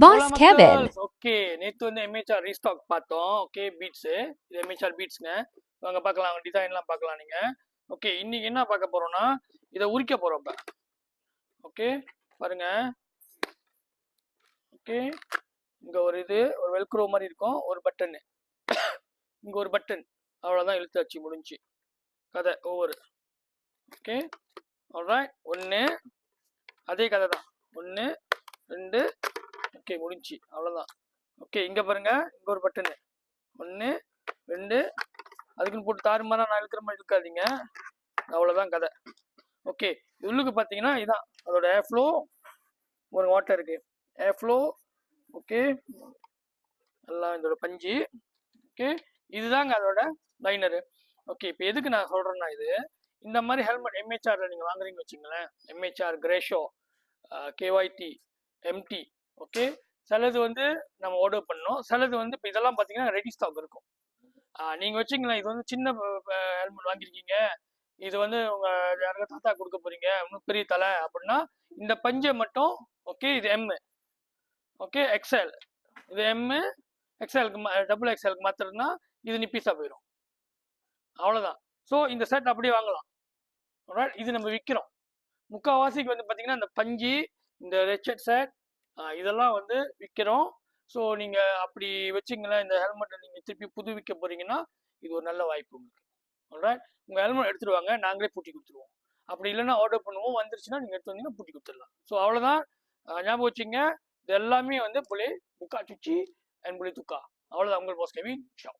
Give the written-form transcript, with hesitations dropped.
Boss Kevin. Okay, நேத்து வந்து MHR restock பார்த்தோம். ஓகே, பீட்ஸ் இது எம்ஹெச்ஆர் பீட்ஸ்ங்க. வாங்க பார்க்கலாம், டிசைன்லாம் பார்க்கலாம் நீங்க. ஓகே, இன்னைக்கு என்ன பார்க்க போறோம்னா இதை உரிக்க போறோம் இப்ப. ஓகே பாருங்க. ஓகே, இங்க ஒரு ஒரு வெல்க்ரோ மாதிரி இருக்கும், ஒரு பட்டன், இங்க ஒரு பட்டன், அவ்வளவுதான், இழுத்தாச்சு, முடிஞ்சு கதை ஒவ்வொரு. ஓகே ஆல்ரைட், ஒன்று அதே கதை தான், 1 2, ஓகே முடிஞ்சு, அவ்வளோதான். ஓகே இங்கே பாருங்க, இங்கே ஒரு பட்டனு, 1 2, அதுக்குன்னு போட்டு தாறுமாறா நான் இழுக்கிற மாதிரி இருக்காதீங்க, அவ்வளோதான் கதை. ஓகே, உள்ளுக்கு பார்த்தீங்கன்னா இதான் அதோட ஏர்ஃப்ளோ, ஒரு வாட்டர் இருக்கு, ஏர்ஃப்ளோ. ஓகே, எல்லாம் இதோட பஞ்சு. ஓகே, இதுதாங்க அதோட லைனரு. ஓகே, இப்போ எதுக்கு நான் சொல்கிறேன்னா, இது இந்த மாதிரி ஹெல்மெட் எம்ஹெச்ஆரில் நீங்கள் வாங்குறீங்கன்னு வச்சுங்களேன், எம்ஹெச்ஆர் கிரேஷோ, கேஒய்டி, எம்டி. ஓகே, சிலது வந்து நம்ம ஆர்டர் பண்ணோம், சிலது வந்து இப்போ இதெல்லாம் பார்த்தீங்கன்னா ரெடி ஸ்டாக் இருக்கும். நீங்கள் வச்சுங்களேன், இது வந்து சின்ன ஹெல்மெட் வாங்கியிருக்கீங்க, இது வந்து உங்கள் யாருக்கும் தாத்தா கொடுக்க போறீங்க, இன்னும் பெரிய தலை அப்படின்னா இந்த பஞ்சை மட்டும். ஓகே, இது எம். ஓகே, எக்ஸ்எல், இது எம். எக்ஸ்எலுக்கு டபுள் எக்ஸ்எலுக்கு மாத்திரம்னா இது நிப்பீஸாக போயிடும், அவ்வளோதான். ஸோ இந்த செட் அப்படியே வாங்கலாம். இது நம்ம விற்கிறோம் முக்கால்வாசிக்கு வந்து பார்த்தீங்கன்னா இந்த பஞ்சு, இந்த ரெச்சட் செட், இதெல்லாம் வந்து விற்கிறோம். ஸோ நீங்கள் அப்படி வச்சிங்களேன், இந்த ஹெல்மெட்டை நீங்கள் திருப்பி புதுவிக்க போகிறீங்கன்னா இது ஒரு நல்ல வாய்ப்பு உங்களுக்கு. ஆல்ரைட், உங்கள் ஹெல்மெட் எடுத்துகிட்டு வாங்க, நாங்களே பூட்டி கொடுத்துருவோம். அப்படி இல்லைன்னா ஆர்டர் பண்ணுவோம், வந்துருச்சுன்னா நீங்கள் எடுத்து வந்தீங்கன்னா பூட்டி கொடுத்துடலாம். ஸோ அவ்வளோதான், ஞாபகம் வச்சுங்க. இது எல்லாமே வந்து புலே புக்கா சுச்சி அண்ட் புலே துக்கா. அவ்வளோதான், உங்கள் பாஸ் கெவின் ஷோ.